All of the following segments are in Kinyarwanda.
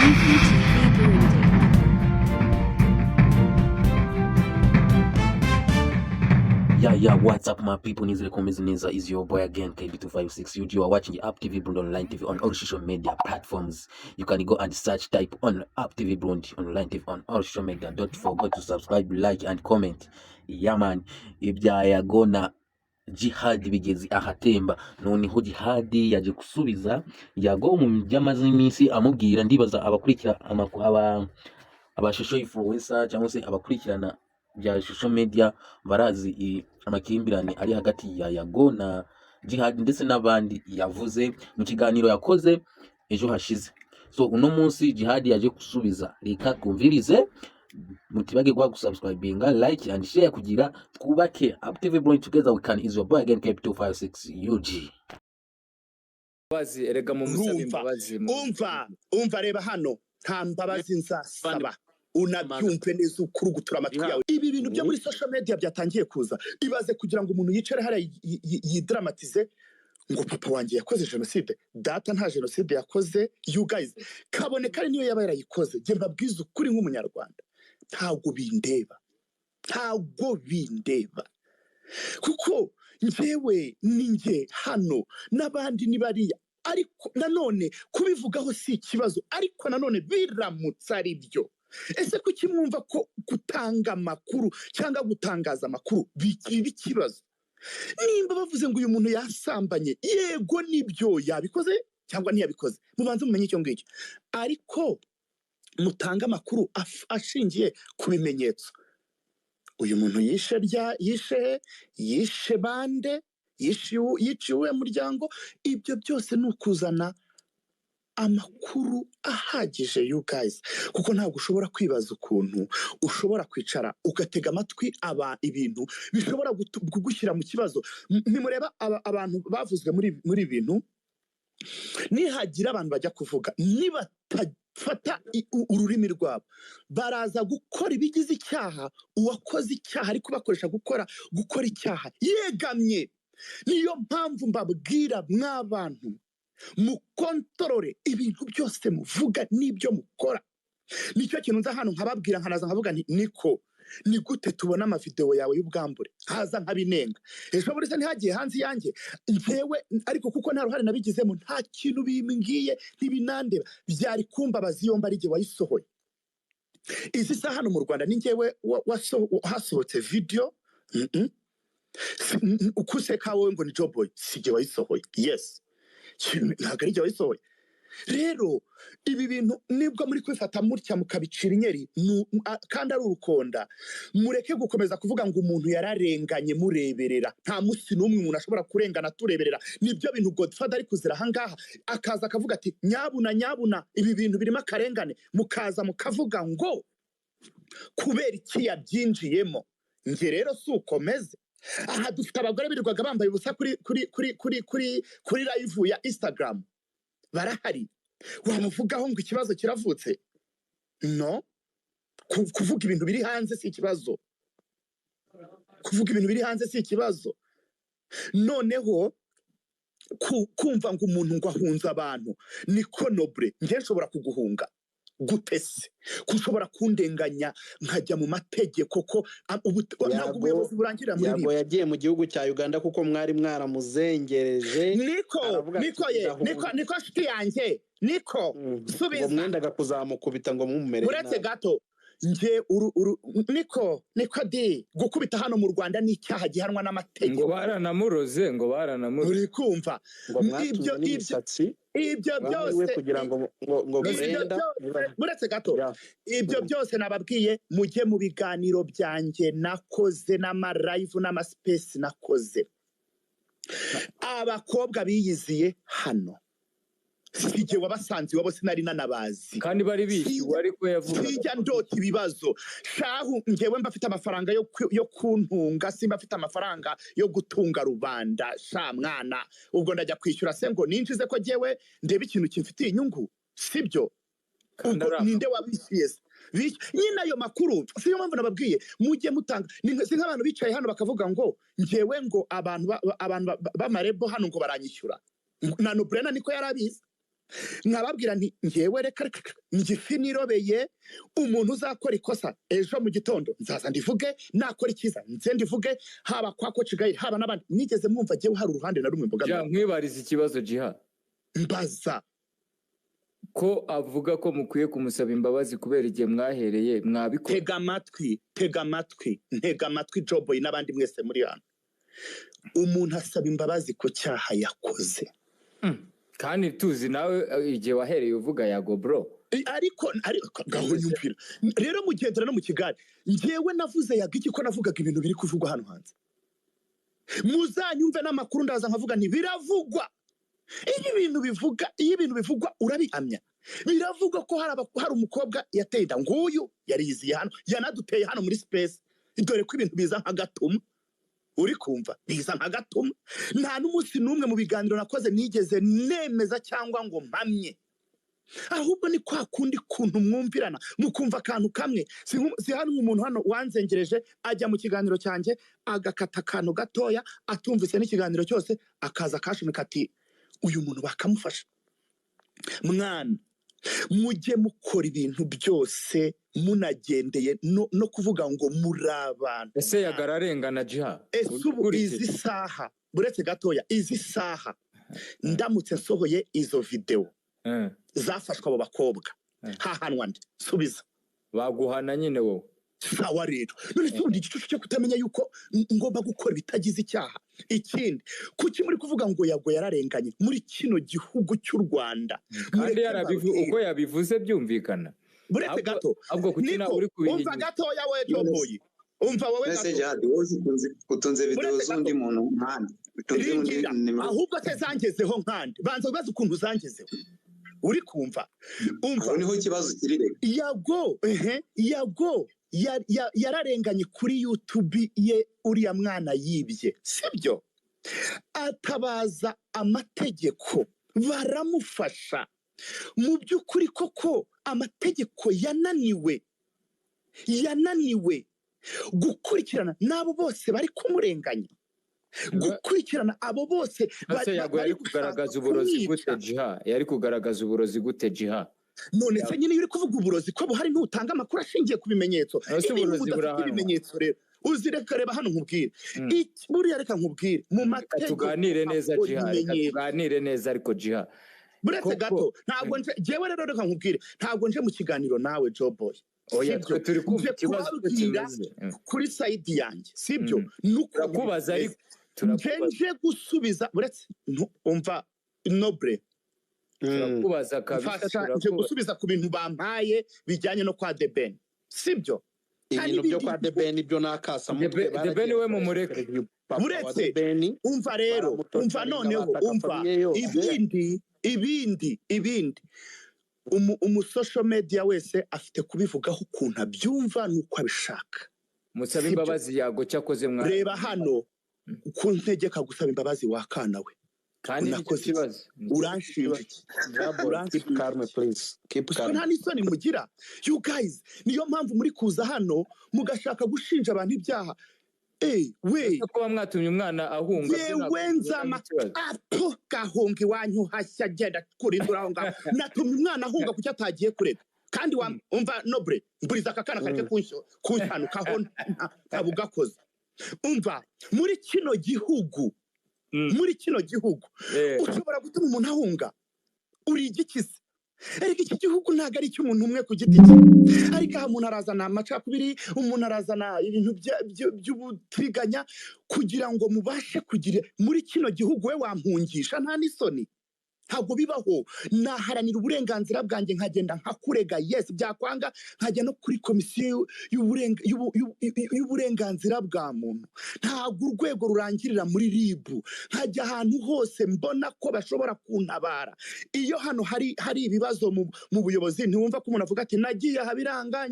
EPTV Burundi. Yeah, what's up, my people? Nizile is your boy again, KB256. You are watching the Up TV Burundi online TV on all social media platforms. You can go and search, type on Up TV Burundi online TV on all social media. Don't forget to subscribe, like, and comment. Yeah, man. Ibya yagona jihad bigezi ahatemba noneho jihad yaje gusubiza yago mu byamaze iminsi amubwira ndibaza abakurikira abashusho influencer cyangwa se abakurikirana bya social media barazi amakimbirane ari hagati ya Yago na Jihad ndetse n'abandi yavuze mu kiganiro yakoze ejo hashize. So uno munsi Jihad yaje gusubiza, reka kumvirize mutibage kwa subscribinga, like and share kugira twubake Up TV Burundi together we can. Is your boy again KB256 UG. Bazi erega mu musabe imbabazi umva reba hano nta mbabazi nzasaba unabyumve neza ukuru gutura amatwi yawe. Ibi bintu byo muri social media byatangiye kuza, ibaze kugira ngo umuntu yicare hari yidramatize ngo papa wanjye yakoze genocide, data nta genocide yakoze. You guys kaboneka niyo yaba yarayikoze, je mbabwiza ukuri nk'umunyarwanda ntago bindeba kuko njyewe ninjye hano n'abandi nibariya, ariko nanone kubivugaho si ikibazo, ariko nanone biramutse ari byo. Ese kuki mwumva ko gutanga amakuru cyangwa gutangaza amakuru bikiba ikibazo? Nimba bavuze ngo uyu muntu yasambanye, yego nibyo yabikoze cyangwa ntiyabikoze, mubanze mumenye icyo ngicyo, ariko mutanga amakuru ashingiye ku bimenyetso. Uyu muntu yishe bande, yiciwe muryango, ibyo byose ni ukuzana amakuru ahagije. You guys, kuko ntabwo ushobora kwibaza ukuntu ushobora kwicara ugatega amatwi ibintu bishobora kugushyira mu kibazo. Nimureba abantu bavuzwe muri ibintu, nihagira abantu bajya kuvuga nibatafata ururimi rwabo baraza gukora ibigize icyaha, uwakoze icyaha ariko bakoresha gukora icyaha yegamye. Niyo mpamvu mbabwira mw'abantu mukontorore ibintu byose muvuga n'ibyo mukora. Nicyo kintu nza hano nkababwira, nkanaza nkavuga nti niko ni gute tubona amavideo yawe y'ubwambure, haza nkabinenga. Ejo muri se ntihagiye hanze yanjye njyewe, ariko kuko nta ruhare nabigizemo, nta kintu bimbwiye ntibinandeba, byari kumbabaza iyo mba ari jye wayisohoye. Izi saha hano mu Rwanda ni njyewe hasohotse video ukuseka wowe ngo ni Joboy, si jye wayisohoye. Yes, ntabwo ari jye wayisohoye. Rero ibi bintu nibwo muri kwifata mutya mukabicira inyeri kandi ari urukonda, mureke gukomeza kuvuga ngo umuntu yararenganye mureberera. Nta musi n'umwe umuntu ashobora kurengana tureberera. Nibyo bintu Godfather ari kuzira ahangaha, akaza akavuga ati nyabuna ibi bintu birimo akarengane, mukaza mukavuga ngo kubera iki yabyinjiyemo. Nge rero si ukomeze. Aha dufite abagore birirwaga bambaye ubusa kuri live ya Instagram, barahari. Wamuvugaho ngo ikibazo kiravutse? No, kuvuga ibintu biri hanze si ikibazo. Noneho kumva ngo umuntu ngo ahunze abantu niko noble. Nge nshobora kuguhunga gute se? Kushobora kundenganya nkajya mu mategeko ko ntabwo ubuyobozi burangirira muri Yago yagiye mu gihugu cya Uganda kuko mwari mwaramuzengereje. Niko shiti yanjye niko subiza ngo mwendaga kuzamukubita ngo mumumere. Uretse gato nje niko di gukubita hano mu Rwanda ni icyaha gihanwa n'amategeko. ngo baranamuroze uri kumva ibyo byose kugira ngo Brenda muretse gato ibyo byose nababwiye mujye mu biganiro byanjye nakoze n'amalive n'amaspace nakoze. Abakobwa biyiziye hano sije wabasanze wabo sinari nanabazi kandi bari bishyuwe, ariko yavuga sijya ndota ibibazo. Shahu ngewe mbafite amafaranga yo kuntunga, simba afite amafaranga yo gutunga rubanda. Sha mwana, ubwo ndajya kwishyura se ngo ninjize ko jewe ndebe ikintu kimfitiye inyungu? Sibyo. Ninde wabishiye? Nyina ayo makuru siyo mpamvu nababwiye mujye mutanga. Si nk'abantu bicaye hano bakavuga ngo ngewe ngo abantu b'amarebo hano ngo baranyishyura. Na Nobrena niko yarabizi. nkababwira nti ngewe reka ngifi nirobeye umuntu uzakora ikosa ejo mu gitondo nzaza ndivuge nakora ikiza nze ndivuge haba kwa Coach Gael haba n'abandi nigeze mwumva jewe hari uruhande na rumwe mboga nkwibariza ikibazo Jiha mbaza ko avuga ko mukwiye kumusaba imbabazi kubera igihe mwahereye mwabikora tega amatwi Joboy n'abandi mwese muri hano umuntu asaba imbabazi ko cyaha yakoze kandi tuzi nawe igihe wahereye uvuga yago bro ariko gaho nyumvira rero mugendera no mu Kigali ngewe navuze yaga iki ko navugaga ibintu biri kuvugwa hano hanze muzanyumve n'amakuru ndaza nkavuga nti biravugwa iyo ibintu bivugwa urabihamya biravugwa ko hari umukobwa yateye inda nguyu yariziye hano yanaduteye hano muri space dore ko ibintu biza nka gatuma uri kumva biza nka gatuma nta n'umunsi n'umwe mu biganiro nakoze nigeze nemeza cyangwa ngo mpamye ahubwo ni kwa kundi kuntu mwumvirana mukumva akantu kamwe si hano umuntu hano wanzengereje ajya mu kiganiro cyanjye agakata akantu gatoya atumvise n'ikiganiro cyose akaza kashimika ati uyu muntu bakamufasha mwana mujye mukora ibintu byose munagendeye no kuvuga ngo muri abantu ese yagararengana Jiha ubu izi saha buretse gatoya izi saha ndamutse nsohoye izo video zafashwe abo bakobwa hahanwa nde subiza baguhana nyine wowe sawa rero none se undi gicucu cyo kutamenya yuko ngomba gukora bitagize icyaha ikindi kuki muri kuvuga ngo yago yararenganye muri kino gihugu cy'u Rwanda kandi uko yabivuze byumvikana buretse gato ahubwo kutina uri kubihinyura umva gato yawe Joboy umva wowe ese jadi utunze video z'undi muntu nkandi utunze undi ahubwo se zangezeho nkandi banza ubaze ukuntu zangezeho uri kumva umva niho ikibazo kirire yago yararenganye kuri YouTube ye uriya mwana yibye sibyo atabaza amategeko baramufasha mu by'ukuri koko amategeko yananiwe gukurikirana n'abo bose bari kumurenganya gukurikirana abo bose bari kugaragaza uburozi gute Jiha yari kugaragaza uburozi gute Jiha none se nyine yuri kuvuga uburozi ko buhari ntutanga amakuru ashingiye ku bimenyetso ibimenyetso rero uzireka reba hano nkubwire buriya reka nkubwire mu mategeko tuganire neza Jiha tuganire neza ariko Jiha buretse gato ntabwo jewe rero reka nkubwire ntabwo nje mu kiganiro nawe Joboy oya turi kumva ikibazo kimeze kuri side yanjye sibyo nukubaza ariko nje gusubiza buretse umva noble turakubaza kabisa nje gusubiza ku bintu bampaye bijyanye no kwa The Ben sibyo ibintu byo kwa The Ben ibyo nakasa mutwe The Ben we mu mureke buretse umva rero umva noneho umva ibindi social media wese afite kubivugaho ukuntu abyumva nuko abishaka musaba imbabazi yago cyakoze mwana reba hano uko ntegeka gusaba imbabazi wakana we kandi ikibazo uranshinja keep calm please keep calm nta n'isoni mugira you guys niyo mpamvu muri kuza hano mugashaka gushinja abantu ibyaha we ko mwatumye umwana ahunga nzama apo gahunga iwanyu hashya genda kurindura aho ngaho natumye umwana ahunga kuki atagiye kurega kandi umva noble mburiza akakana kake kunshanukaho ntabugakoze umva muri kino gihugu ushobora gutuma umuntu ahunga uri igikize ariko iki gihugu ntago ari cy'umuntu umwe ku giti cye ariko aha umuntu arazana amacakubiri umuntu arazana ibintu by'ubutiriganya kugira ngo mubashe kugira muri kino gihugu we wampungisha nta n'isoni ntabwo bibaho naharanira uburenganzira bwanjye nkagenda nkakurega yes byakwanga nkajya no kuri komisiyo y'uburenganzira bwa muntu ntabwo urwego rurangirira muri RIB nkajya ahantu hose mbona ko bashobora kuntabara iyo hano hari ibibazo mu buyobozi ntiwumva ko umuntu avuga ati nagiye ahabiranga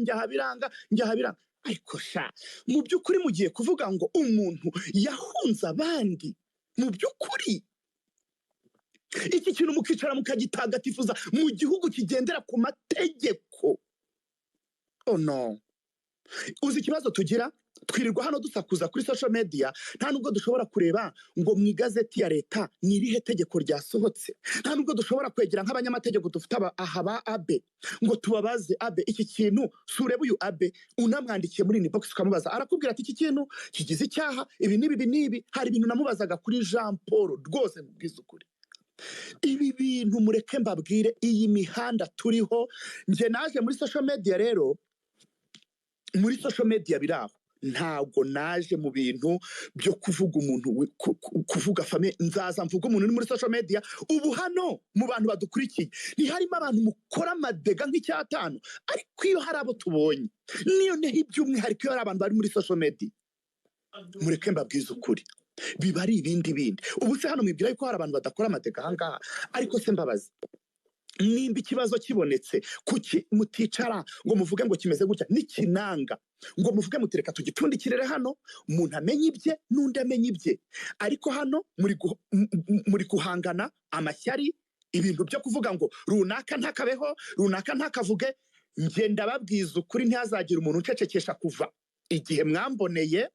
njya ariko sha mu by'ukuri mugiye kuvuga ngo umuntu yahunze abandi mu by'ukuri iki kintu mukicara mukagitagatifuza mu gihugu kigendera ku mategeko no uzi ikibazo tugira twirirwa hano dusakuza kuri social media, nta nubwo dushobora kureba ngo mu igazeti ya leta ni irihe tegeko ryasohotse, nta nubwo dushobora kwegera nk'abanyamategeko dufite ahaba abe ngo tubabaze abe iki kintu sureba uyu abe unamwandikiye muri inbox ukamubaza arakubwira ati iki kintu kigize icyaha ibi nibi. Hari ibintu namubazaga kuri Jean Paul rwose mbwizukuri, ibi bintu mureke mbabwire, iyi mihanda turiho, nje naje muri social media. Rero muri social media biraho, ntabwo naje mu bintu byo kuvuga umuntu kuvuga fame. Nzaza mvuga umuntu uri muri social media. Ubu hano mu bantu badukurikiye ntiharimo abantu mukora amadega nk'icyatanu, ariko iyo hari abo tubonye niyo neho iby'umwihariko iyo hari abantu bari muri social media, mureke mbabwize ukuri, biba ari ibindi. Ubu se hano mwibwira yuko hari abantu badakora amateka ahangaha, ariko se mbabazi, nimba ikibazo kibonetse kuki muticara ngo muvuge ngo kimeze gutya n'ikinanga, ngo muvuge mutereka tugipfundikirere hano, umuntu amenye ibye n'undi amenye ibye. Ariko hano muri guhangana amashyari, ibintu byo kuvuga ngo runaka ntakabeho, runaka ntakavuge. Ngenda babwiza ukuri, ntihazagira umuntu ucecekesha kuva igihe mwamboneye.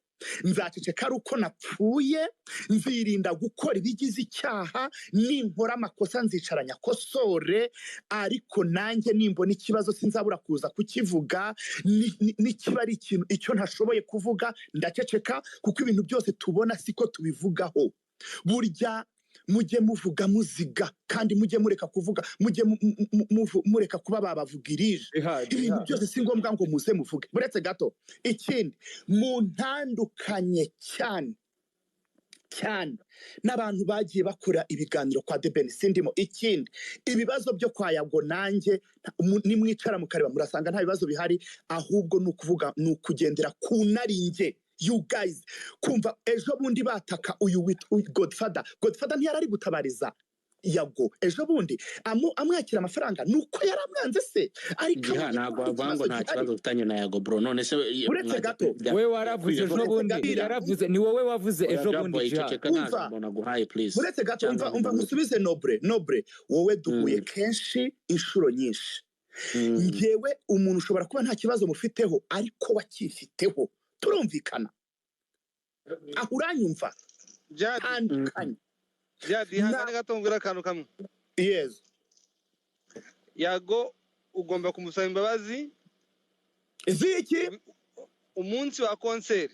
Nzaceceka ari uko napfuye, nzirinda gukora ibigize icyaha, ninkora amakosa nzicaranya kosore, ariko nanjye nimbona ikibazo sinzabura kuza kukivuga. Nikiba ari ikintu icyo ntashoboye kuvuga ndaceceka, kuko ibintu byose tubona siko tubivugaho. Burya mujye muvuga muziga, kandi mujye mureka kuvuga, mujye mureka kuba babavugirije. Ibintu byose si ngombwa ngo muze muvuge. Buretse gato ikindi, muntandukanye cyane n'abantu bagiye bakora ibiganiro kwa The Ben. Sindimo. Ikindi, ibibazo byo kwa Yago nanjye nimwicara mukareba murasanga nta bibazo bihari, ahubwo nukuvuga nukugendera ku naringe. You guys, kumva ejo bundi bataka uyu Godfather ntiyari gutabariza Yago ejo bundi amwakira amafaranga nuko yaramwanze se, ariko ntabwo avango nta kibazo ufitanye na Yago bro. None se uretse gato we waravuze ejo bundi, yaravuze ni wowe wavuze ejo bundi. Uretse gato umva musubize Nobre, wowe duhuye kenshi inshuro nyinshi. Ngewe umuntu ushobora kuba nta kibazo mufiteho, ariko wakifiteho, turumvikana. Aho uranyumva tandukanye. Jadi hangane gato mbwira akantu kamwe. Yes. Yago ugomba kumusaba imbabazi ziki umunsi wa concert.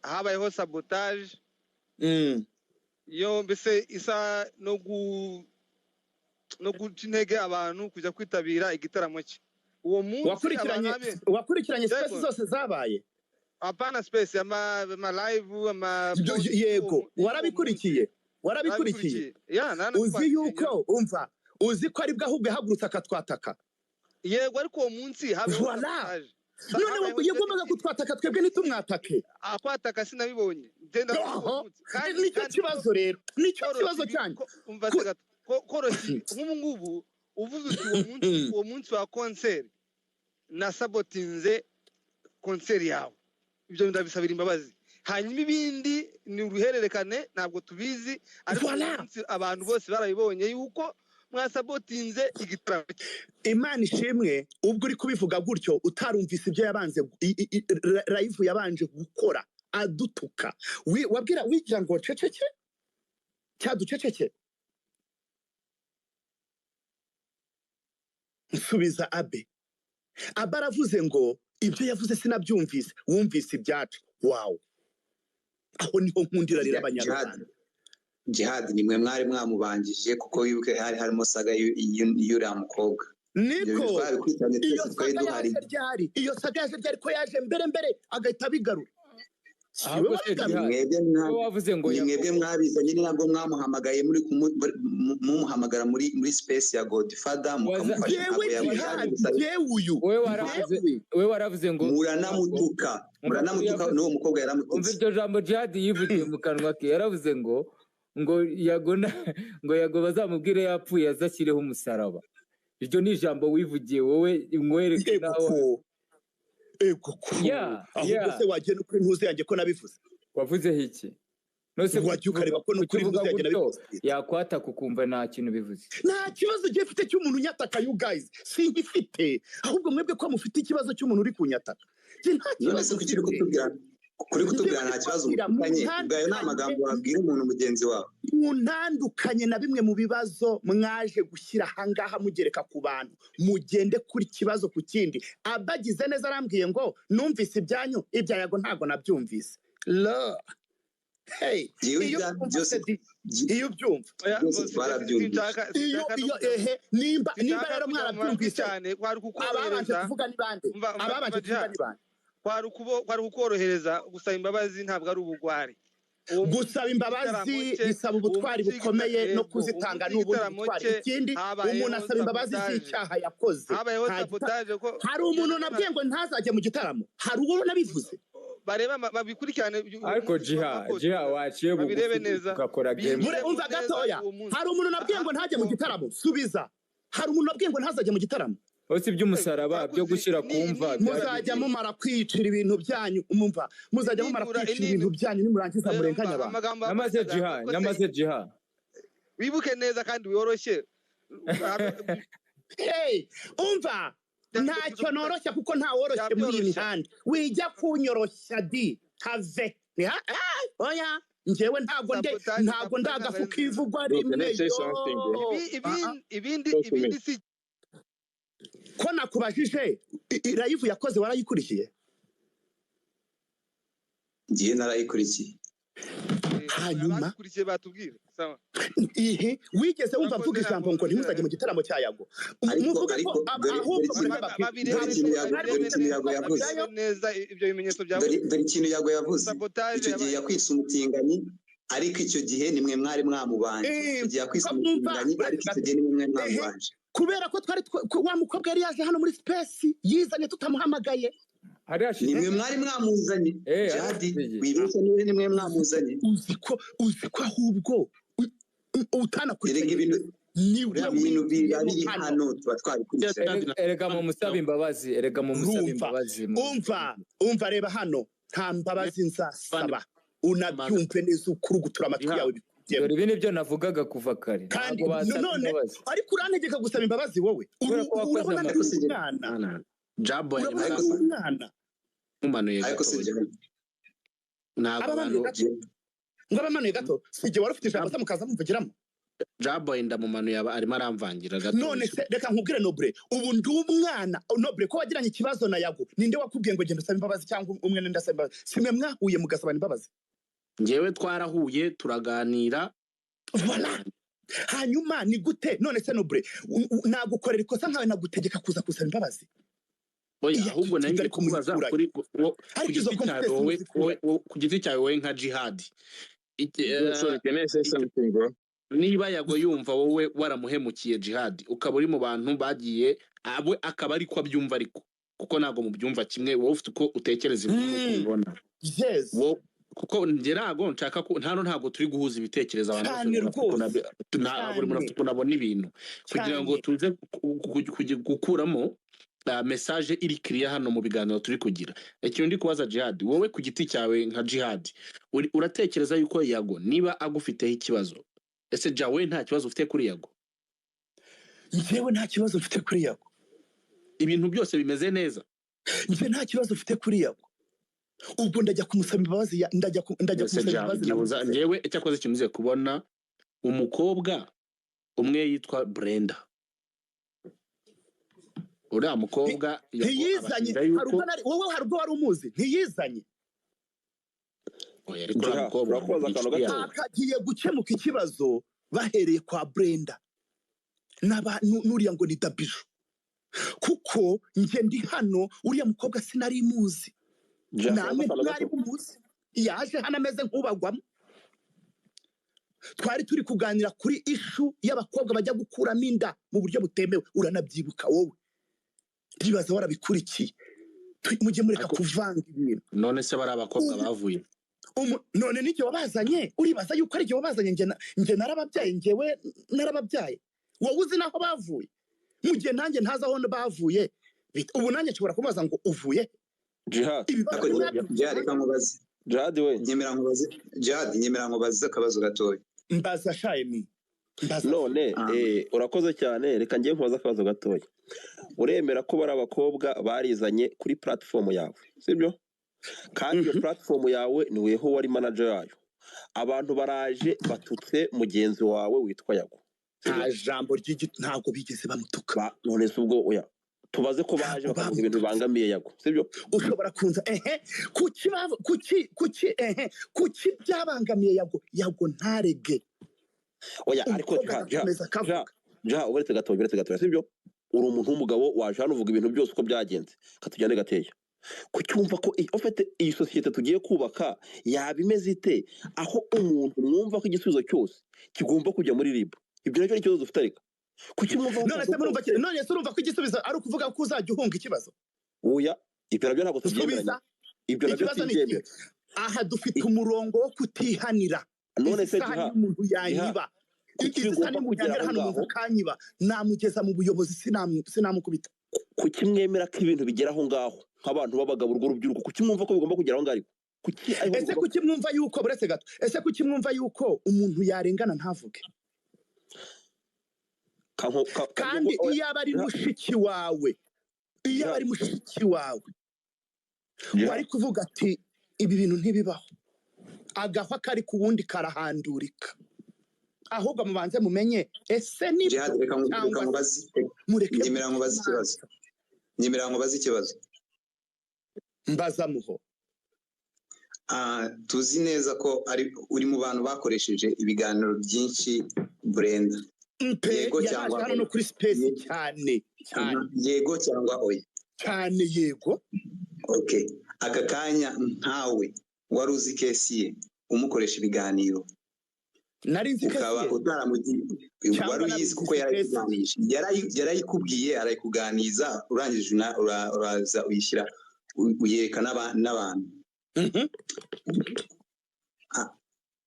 Habayeho sabotage. Yo mbese isa no gucintege abantu kujya kwitabira igitaramo cye. Uwo munsi wakurikiranye space zose zabaye? Apana space ama live ama yego warabikurikiye. Uzi yuko uzi ko ari bwahubwe hagurutse akatwataka. Yego ariko uwo munsi habayeho none yagombaga kutwataka, twebwe nitumwatake. Akwataka sinabibonye. Nicyo kibazo rero, nicyo kibazo cyane. Umva se gato koroshye nk'ubu uvuze uti uwo munsi wa concert na sabotinze concert yawe, ibyo ndabisabira imbabazi. Hanyuma ibindi ni uruhererekane, ntabwo tubizi, ariko abantu bose barabibonye yuko mwasabotinze igitaramo. Imana ishimwe, ubwo uri kubivuga gutyo utarumvise ibyo yabanze live yabanje gukora adutuka. Wabwira wigira ngo ceceke cyaduceceke. Nsubiza abe aravuze ngo ibyo yavuze sinabyumvise, wumvise ibyacu. Wow, aho niho nkundira rero abanyarwanda. Jihad nimwe mwari mwamubangije, kuko wibuke hari harimo saga y'uriya mukobwa. Niko iyo saga yaje ryari ko yaje mbere agahita bigarura. Mwebwe mwabizanye, ni nabwo mwamuhamagaye muri mumuhamagara muri space ya Godfather mukamufasha. we waravuze ngo muranamutuka n'uwo mukobwa yaramututse. Iryo jambo Jihad yivugiye mu kanwa ke, yaravuze ngo Yago bazamubwire yapfuye azashyireho umusaraba. Iryo ni ijambo wivugiye wowe, mwereke nawe. Ahubwo se wagenda kuri ntuze yanjye ko nabivuze. Wavuze iki? Nose wajya ukareba ko nukuri ntuze yanjye nabivuze. Yakwata kukumva nta kintu bivuze. Nta kibazo giye mfite cy'umuntu nyataka, you guys. Sinkifite. Ahubwo mwebwe ko mufite ikibazo cy'umuntu uri kunyataka. none se kuki kuri kutubwira nta kibazo mufitanye ubwayo ni amagambo wabwira umuntu mugenzi wawe muntandukanye na bimwe mu bibazo mwaje gushyira ahangaha mugereka ku bantu mugende kuri kibazo ku kindi abagize neza arambwiye ngo numvise ibyanyu ibya Yago ntago nabyumvise hey iyo byumva nimba rero mwarabyumvise cyane kwari ababanje kuvuga ni bande kwari ukorohereza gusaba imbabazi ntabwo ari ubugwari gusaba imbabazi bisaba ubutwari bukomeye no kuzitanga n'ubundi butwari ikindi umuntu asaba imbabazi z'icyaha yakoze hari umuntu nabwiye ngo ntazajye mu gitaramo hari uwo nabivuze bareba babikurikirane ariko jiha waciye bugufi ugakora game umva gatoya hari umuntu nabwiye ngo ntajye mu gitaramo subiza hari umuntu nabwiye ngo ntazajye mu gitaramo ose iby'umusaraba byo gushyira kumva muzajya mumara kwicira ibintu byanyu umumva muzajya mumara kwicira ibintu byanyu nimurangiza murenganya abantu nyamaze jiha wibuke neza kandi woroshye umva ntacyo noroshya kuko nta woroshye muri iyi mihanda wijya kunyoroshya di have oya njyewe ntabwo ndagafu kivugwa rimwe ibindi si ko nakubajije irayivu yakoze warayikurikiye ngiye narayikurikiye hanyuma batubwire sawa wigeze wumva mvuga ijambo ngo ntimuzajye mu gitaramo cya Yago muvuga ko neza ibyo bimenyetso byawe dore ikintu Yago yavuze icyo gihe yakwise umutinganyi ariko icyo gihe nimwe mwari mwamubanje icyo gihe yakwise umutinganyi ariko icyo gihe nimwe mwari mwamubanje kubera ko twari wa mukobwa yari yaje hano muri space yizanye tutamuhamagaye nimwe mwari mwamuzanye jadi wibeshye niwe nimwe mwamuzanye uzi ko ahubwo utanakurikije ibintu biri hano tuba twabikurikiye erega mu musaba imbabazi umva reba hano nta mbabazi nzasaba unabyumve neza ukurugutura amatwi yawe dore ibi nibyo navugaga kuva kare kandi none ariko urantegeka gusaba imbabazi wowe urabona ko umwana jabo umwana mumanuye ariko ngabamanuye gato sije wari ufite ijambo mukaza muvugiramo jabo ndamumanuye arimo aramvangira gato none se reka nkubwire Noble ubu ndi umwana Noble ko wagiranye ikibazo na Yago ninde wakubwiye ngo genda usaba imbabazi cyangwa umwe ninde asaba imbabazi simwe mwahuye mugasabana imbabazi njyewe twarahuye turaganira voilà hanyuma ni gute none se Noble nagukorera ikosa nkawe nagutegeka kuza kusaba imbabazi oya ahubwo nanjye kubaza kuri ku giti cyawe wowe nka Jihad niba Yago yumva wowe waramuhemukiye Jihad ukaba uri mu bantu bagiye abo akaba ari ko abyumva ariko kuko ntago mu byumva kimwe wowe ufite uko utekereza ibintu ubona yes kuko ngerago nshaka ko ntago turi guhuza ibitekerezo abantu buri muntu tunabona ibintu kugira ngo tuze gukuramo message iri clear hano mu biganiro turi kugira ikintu ndi kubaza Jihad wowe ku giti cyawe nka Jihad uratekereza yuko Yago niba agufiteho ikibazo ese jawe nta kibazo ufite kuri Yago njyewe nta kibazo mfite kuri Yago ibintu byose bimeze neza njye nta kibazo mfite kuri Yago ubwo ndajya kumusaba imbabazi ndajya kumusaba imbabazi njyewe cyakoze kimuze kubona umukobwa umwe yitwa Brenda uriya mukobwa ntiyizanye wowe hari ubwo wari umuzi ntiyizanye akagiye gukemuka ikibazo bahereye kwa Brenda n'uriya ngo ni Dabiju kuko njye ndi hano uriya mukobwa sinari muzi namwe mwari muzi yaje hano ameze nk'ubagwamo twari turi kuganira kuri ishu y'abakobwa bajya gukuramo inda mu buryo butemewe uranabyibuka wowe ndibaza warabikurikiye mujye mureka kuvanga ibintu none se bari abakobwa bavuye none n'icyo wabazanye uribaza yuko ari cyo wabazanye njye narababyaye njyewe narababyaye wowe uzi naho bavuye mu gihe nanjye ntazi aho bavuye ubu nanjye nshobora kubaza ngo uvuye Jihad reka mubaze Jihad we nyemera nkubaze akabazo gatoya mbaza shayemi none urakoze cyane reka ngiye nkubaza akabazo gatoya uremera ko bari abakobwa barizanye kuri platform yawe sibyo kandi iyo platform yawe ni weho wari manager yayo abantu baraje batutse mugenzi wawe witwa Yago nta jambo ntabwo bigeze bamutuka none se ubwo oya tubaze ko baje bakavuga ibintu bibangamiye Yago sibyo ushobora kunza kuki byabangamiye Yago ntarege oya ariko uretse gatoya sibyo uri umuntu w'umugabo waje hano uvuga ibintu byose uko byagenze katujyane gateya kucyumva ko ofete iyi societe tugiye kubaka yabimeze ite aho umuntu mwumva ko igisubizo cyose kigomba kujya muri RIB ibyo nacyo ikibazo dufite ariko kuki mwumva none se urumva ko igisubizo ari ukuvuga ko uzajya uhunga ikibazo oya ibyo nabyo ntabwo tubyemeranya ibyo nabyo tubyemera aha dufite umurongo wo kutihanira none se umuntu yanyiba igisa n'umuganira hano umuntu kanyiba namugeza mu buyobozi sinamukubita kuki mwemera ko ibintu bigera aho ngaho nk'abantu b'abagabo urwo rubyiruko kuki mwumva ko bigomba kugera aho ngaho ese kuki mwumva yuko buretse gato ese kuki mwumva yuko umuntu yarengana ntavuge kandi iyo aba ari mushiki wawe wari kuvuga ati ibi bintu ntibibaho agahwa kari ku wundi karahandurika ahubwo mubanze mumenye ese ni nyemera nkubaze ikibazo mbaza muho tuzi neza ko uri mu bantu bakoresheje ibiganiro byinshi Brenda yego cyangwa hano kuri space cyane yego cyangwa oya cyane yego okay aka kanya ntawe wari uzi kesi ye umukoresha ibiganiro nari nzi ukaba utaramugiye wari uyizi kuko yarayikubwiye arayikuganiza urangije uraza uyishyira uyereka n'abantu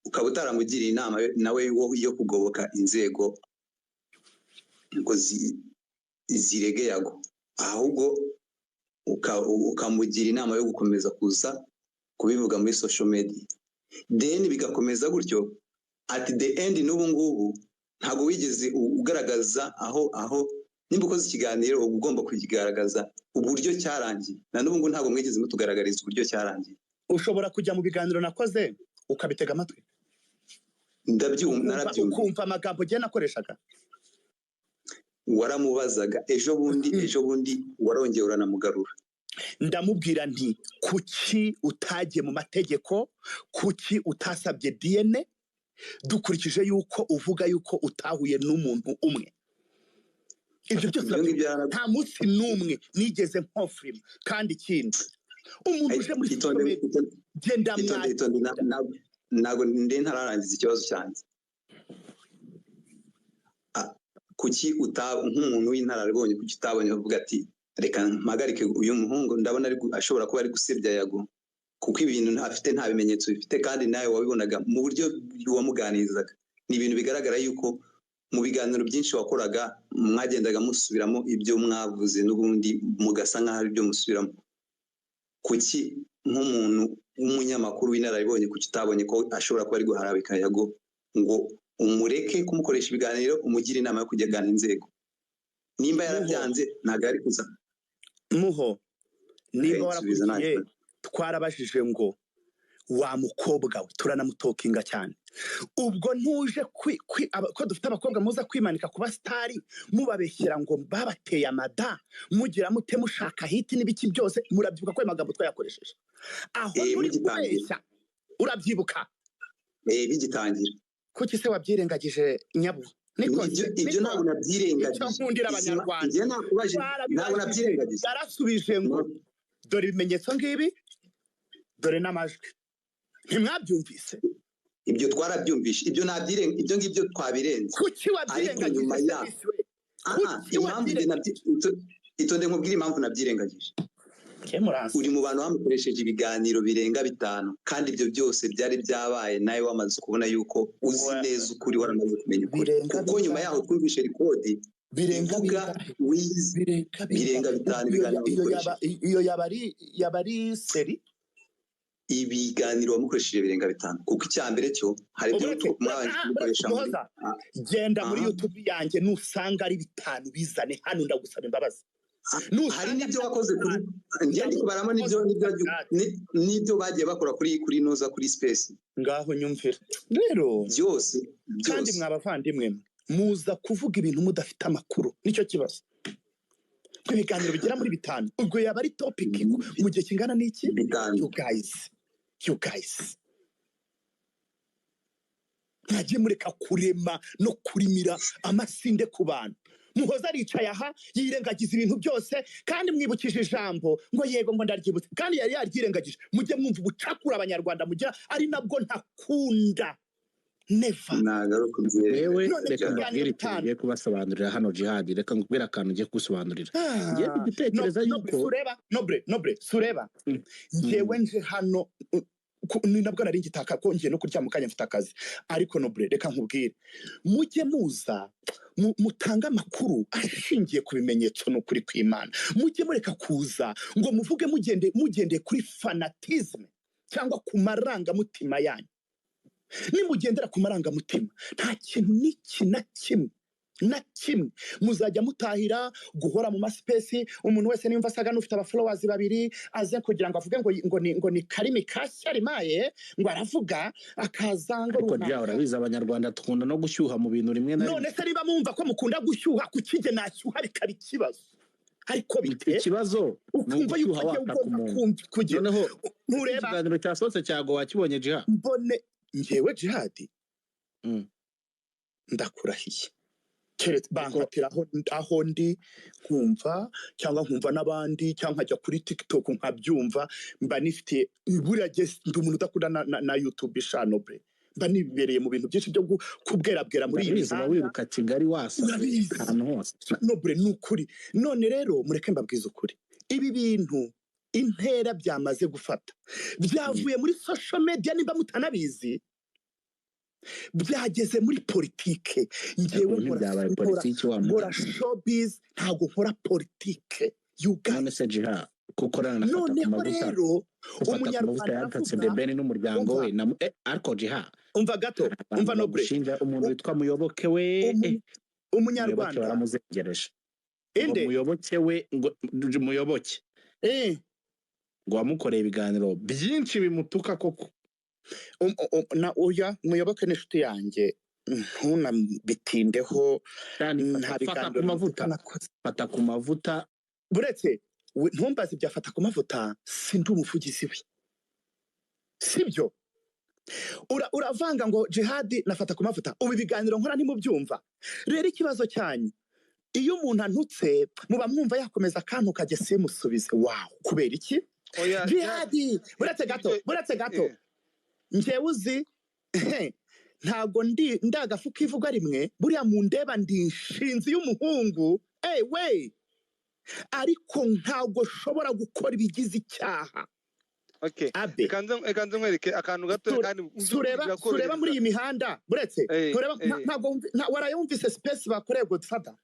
ukaba utaramugiriye inama nawe yo kugoboka inzego ngo zirege Yago ahubwo ukamugira inama yo gukomeza kuza kubivuga muri social media then bigakomeza gutyo at the end n'ubu ngubu ntabwo wigeze ugaragaza aho nimba ukoze ikiganiro ugomba kukigaragaza uburyo cyarangiye na n'ubu ngubu ntabwo mwigeze mutugaragariza uburyo cyarangiye ushobora kujya mu biganiro nakoze ukabitega amatwi narabyumva ukumva amagambo ugiye nakoreshaga waramubazaga ejo bundi warongeye uranamugarura ndamubwira nti kuki utagiye mu mategeko kuki utasabye DNA dukurikije yuko uvuga yuko utahuye n'umuntu umwe ibyo byose nta munsi n'umwe nigeze nkofirima kandi ikindi umuntu uje muri genda ntabwo ntararangiza ikibazo cyanjye kuki nk'umuntu w'intararibonye kuki utabonye uvuga ati reka mpagarike uyu muhungu ndabona ashobora kuba ari gusebya Yago kuko ibintu ntafite nta bimenyetso bifite kandi nawe wabibonaga mu buryo wamuganirizaga ni ibintu bigaragara yuko mu biganiro byinshi wakoraga mwagendaga musubiramo ibyo mwavuze n'ubundi mugasa nk'aho ari byo musubiramo kuki nk'umuntu w'umunyamakuru w'inararibonye kuki utabonye ko ashobora kuba ari guharabika Yago ngo umureke kumukoresha ibiganiro umugire inama yo kujya gana inzego nimba yarabyanze ntabwo ari kuza muho niba warakugiye twarabajije ngo wa mukobwa we turanamutokinga cyane ubwo ntuje ko dufite abakobwa muza kwimanika kuba stari mubabeshyira ngo babateye amada mugira mute mushaka hiti n'ibiki byose murabyibuka ko ayo magambo twayakoresheje aho muri kubeshya urabyibuka bigitangira kuki se wabyirengagije nyabu ibyo ntabwo nabyirengagije nkundira abanyarwanda ntabwo nabyirengagije yarasubije ngo dore ibimenyetso ngibi dore n'amajwi ntimwabyumvise ibyo twarabyumvishe ibyo nabyirenga ibyo ngibyo twabirenze kuki wabyirengagije itonde nkubwire impamvu nabyirengagije uri mu bantu bamukoresheje ibiganiro birenga 5 kandi ibyo byose byari byabaye nawe wamaze kubona yuko uzi neza ukuri waramaze kumenya ukuri kuko nyuma yaho twumvishe rekodi birenga 5 iyo yaba ari seri ibiganiro wamukoresheje birenga 5 kuko icyambere cyo hari ibyo mwabanje gukoresha muri genda muri YouTube yanjye nusanga ari 5 bizane hano ndagusaba imbabazi hari n'ibyo wakoze kuri njye ndi kubaramo n'ibyo bagiye bakora kuri noza kuri space ngaho nyumvira rero byose kandi mwabavandimwe muza kuvuga ibintu mudafite amakuru nicyo kibazo ibiganiro bigera muri 5 ubwo yaba ari topic mu gihe kingana n'iki you guys ntagiye mureka kurema no kurimira amasinde ku bantu Muhoza aricaye aha yirengagiza ibintu byose kandi mwibukije ijambo ngo yego ngo ndaryibutse kandi yari yaryirengagije mujye mwumva ubucakura abanyarwanda mugira ari nabwo ntakunda never nagaruka yewe reka mbabwire ikigiye kubasobanurira hano Jihad reka ngubwira akantu ngiye kugusobanurira ngiye gutekereza yuko sureba ngewe nje hano ni nabwo nari ngitaka ko ngiye no kurya mu kanya mfite akazi ariko nobre reka nkubwire mujye muza mutanga amakuru ashingiye ku bimenyetso no kuri kw'Imana mujye mureka kuza ngo muvuge mugende kuri fanatisme cyangwa ku marangamutima yanyu nimugendera ku marangamutima nta kintu n'iki na kimwe muzajya mutahira guhora mu maspace umuntu wese nimva asaga n'ufite aba followers 2 aze kugira ngo avuge ngo ni Karimi Kashyarimaye ngo aravuga akazanga ariko njya urabiza abanyarwanda tukunda no gushyuha mu bintu rimwe na none se niba mumva ko mukunda gushyuha kukije nashyuha bikaba ikibazo ariko bite ikibazo ukumva yuko kugira noneho ntureba ikiganiro cyasose cyago wakibonye Jihad mbone ngewe Jihad ndakurahiye keretse bankatira aho ndi nkumva cyangwa nkumva n'abandi cyangwa nkajya kuri TikTok nkabyumva mba nifite buriya ndi umuntu udakunda na YouTube channel be mba nibereye mu bintu byinshi byo kubwerabwera muri iyi mihanda wibuka Kigali wasa ahantu hose nobre nukuri none rero mureke mbabwiza ukuri ibi bintu intera byamaze gufata byavuye muri social media nimba mutanabizi byageze muri politike ngewe nkora showbiz ntago nkora politike none se Jihad kukorana na none rero umunyarwanda yatatse debeni n'umuryango we na ariko Jihad umva gato umva nobre ushinja umuntu witwa Muyoboke we umunyarwanda baramuzegereje Muyoboke we ngo Muyoboke ngo wamukoreye ibiganiro byinshi bimutuka koko na oya Muyoboke n'inshuti yanjye ntunabitindeho nta biganiro fata ku mavuta buretse ntumbaze byafata ku mavuta sindi umuvugizi we sibyo uravanga ngo Jihad nafata ku mavuta ubu ibiganiro nkora ntimubyumva rero ikibazo cyanyu iyo umuntu antutse muba mwumva yakomeza akantu kajya simusubize wow kubera iki Jihad buretse gato ngewe uzi ntago ndagafuka ivuga rimwe buriya mu ndeba ndi inshinzi y'umuhungu we ariko ntago ushobora gukora ibigize icyaha kanze nkwereke akantu gato kandi sureba muri iyi mihanda buretse ntago warayumvise space bakoreye Godfather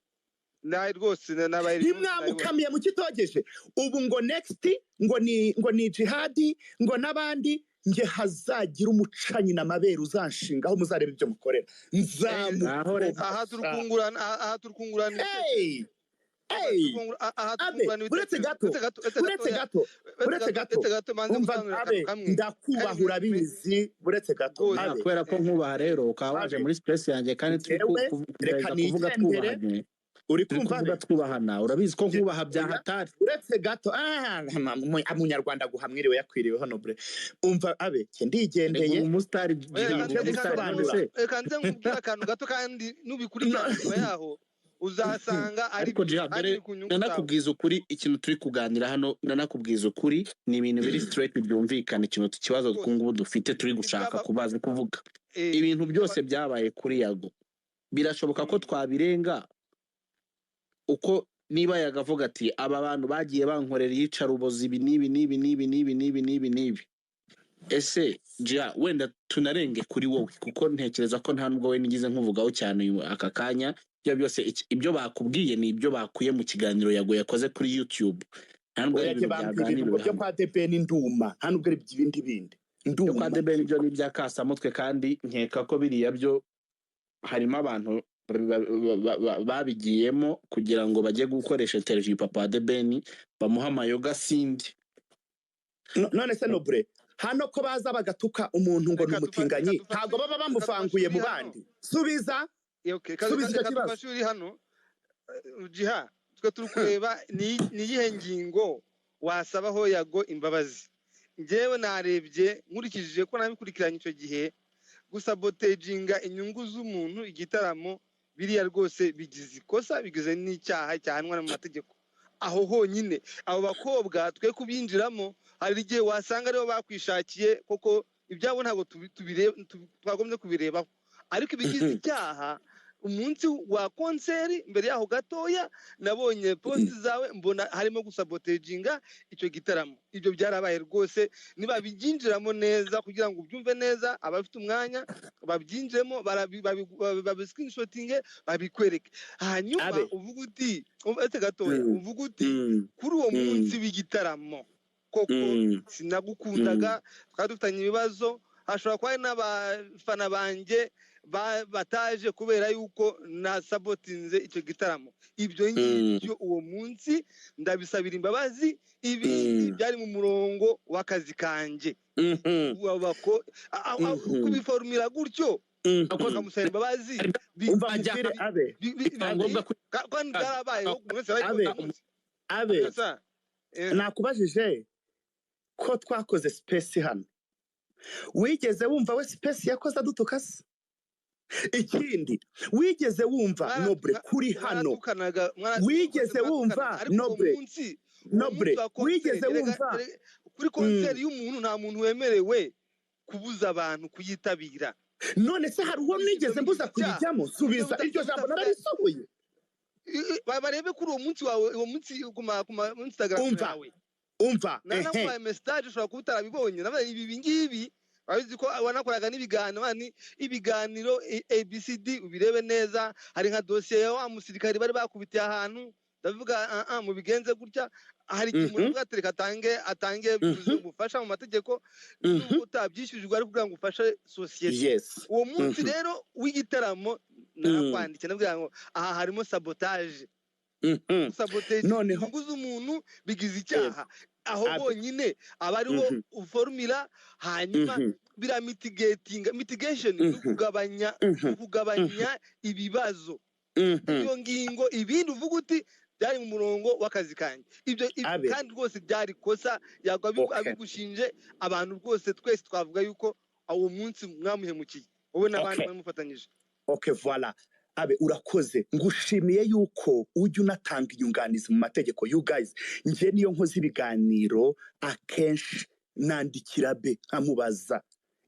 nayi rwose nabaye ntimwamukamiye mu kitogeje ubu ngo next ngo ni Jihad ngo n'abandi nge hazagira umucanyi n'amabere uzanshingaho muzareba ibyo mukorera aha turukungurana buretse gato ndakubaha urabizi buretse gato kubera ko nkubaha rero ukaba waje muri space yanjye kandi turi kuvuga twubahanye uri kumva twubahana urabizi ko nkubaha bya hatari uretse gato umunyarwanda guhamwiriwe yakwiriwe hano bre umva abe ndigendeye umustar kanze nkubwira akantu gato kandi nubikurikirana yaho uzasanga ariko Jihad nanakubwiza ukuri ikintu turi kuganira hano nanakubwiza ukuri ni ibintu biri straight byumvikana ikintu kibazo twungubu dufite turi gushaka kubaza kuvuga ibintu byose byabaye kuri Yago birashoboka ko twabirenga uko niba yagavuga ati aba bantu bagiye bankorera yicarubozi ibi nibi ese Jihad wenda tunarenge kuri wowe kuko ntekereza ko nta nubwo we nigize nkuvugaho cyane aka kanya byose ibyo bakubwiye ni ibyo bakuye mu kiganiro Yago yakoze kuri YouTube nta nubwo ari oya jye ibintu bambwira ibintu byaganiriwe ngo byo hano kwa debeni nduma nta nubwo ari ibindi bindi byo kwa nduma debeni byo ni iby'akasamutwe kandi nkeka ko biriya byo harimo abantu babigiyemo kugira ngo bajye gukoresha interview papa wa debeni bamuha amayoga sindi none se Noble hano ko baza bagatuka umuntu ngo ni reka umutinganyi dufashe ntabwo baba reka bamuvanguye dufashe mu uri hano bandi subiza subiza icyo reka kibazo dufashe uri hano jiha twe turi kureba ni iyihe ngingo wasabaho yago imbabazi njyewe narebye nkurikije ko nabikurikiranye icyo gihe gusabotaginga inyungu z'umuntu igitaramo biriya rwose bigize ikosa bigize n'icyaha cyahanwa mu mategeko aho honyine abo bakobwa twe kubinjiramo hari igihe wasanga aribo bakwishakiye koko ibyabo ntabwo twagombye kubirebaho ariko ibigize icyaha umunsi wa konseri mbere yaho gatoya nabonye posti zawe mbona harimo gusabotaginga icyo gitaramo ibyo byarabaye rwose niba biginjiramo neza kugira ngo ubyumve neza abafite umwanya babyinjiremo babiscreenshotinge babikwereke hanyuma uvuga uti ese gatoya uvuga uti kuri uwo munsi w'igitaramo koko sinagukundaga twari dufitanye ibibazo hashobora kuba hari n'abafana banjye bataje kubera yuko nasabotinze icyo gitaramo ibyo ngibyo uwo munsi ndabisabira imbabazi ibindi byari mu murongo w'akazi kanjye kubiforumira gutyo bakamusaba imbabazi kandi byarabayeho abe nakubajije ko twakoze space hano wigeze wumva we space yakoze adutuka se ikindi wigeze wumva Noble kuri hano wigeze wumva Noble wigeze wumva kuri konseri y'umuntu nta muntu wemerewe kubuza abantu kuyitabira none se hari uwo nigeze mbuza kuyijyamo subiza iryo jambo nararisohoye barebe kuri uwo munsi wawe uwo munsi ku Instagram yawe umva nanamuhaye message ushobora kuba utarabibonye nabaye ibi ngibi babizi ko wanakoraga ibiganiro ABCD ubirebe neza hari nka dosiye ya wa musirikari bari bakubitiye ahantu ndavuga mu bigenze gutya hari ikintu umuntu atereka atange ubufasha mu mategeko utabyishyujwe ari kugira ngo ufashe sosiyete uwo munsi rero w'igitaramo narakwandikiye nabwira ngo aha harimo sabotage inyungu z'umuntu bigize icyaha aho bonyine aba ariho uforumira hanyuma bira mitigation ni ukugabanya ibibazo iyo ngingo ibindi uvuga uti byari mu murongo w'akazi kanjye ibyo kandi rwose byari kosa abigushinje abantu rwose twese twavuga yuko uwo munsi mwamuhemukiye wowe n'abandi bamufatanyije voilà abe urakoze ngushimiye yuko ujya unatanga inyunganizi mu mategeko you guys nje niyo nkoze ibiganiro akenshi nandikira be nkamubaza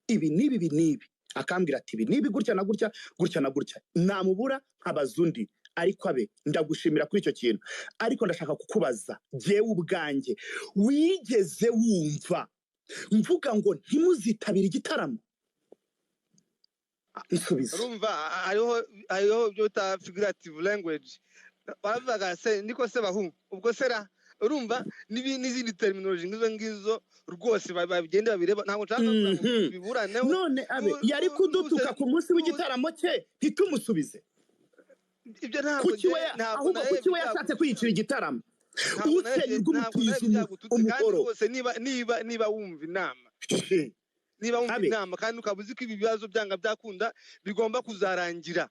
ibi nibi akambwira ati ibi nibi gutya na gutya namubura nkabaza undi ariko abe ndagushimira kuri icyo kintu ariko ndashaka kukubaza jyewe ubwanjye wigeze wumva mvuga ngo ntimuzitabire igitaramo urumva hariho ibyo bita figurative language baravuga se niko se bahu ubwo sera urumva n'izindi terminology ngizo rwose bagenda babireba ntabwo nshaka biburaneho none abe yari kudutuka ku munsi w'igitaramo cye ntitumusubize ibyo ntabwo ahubwo kuki we yashatse kwiyicira igitaramo usenyirwa umutiza umugoro rwose niba wumva inama niba wumva inama kandi ukaba uzi ko ibi bibazo byanga byakunda bigomba kuzarangira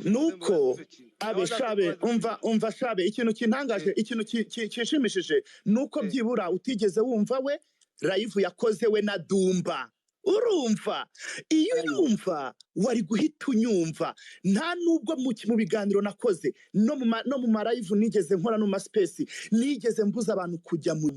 nuko abe shabe umva shabe ikintu kintangaje ikintu kishimishije nuko byibura utigeze wumva we live yakoze we na Dumba urumva iyo yumva wari guhita unyumva nta nubwo mu biganiro nakoze no mu ma live nigeze nkora no mu space nigeze mbuza abantu kujya mu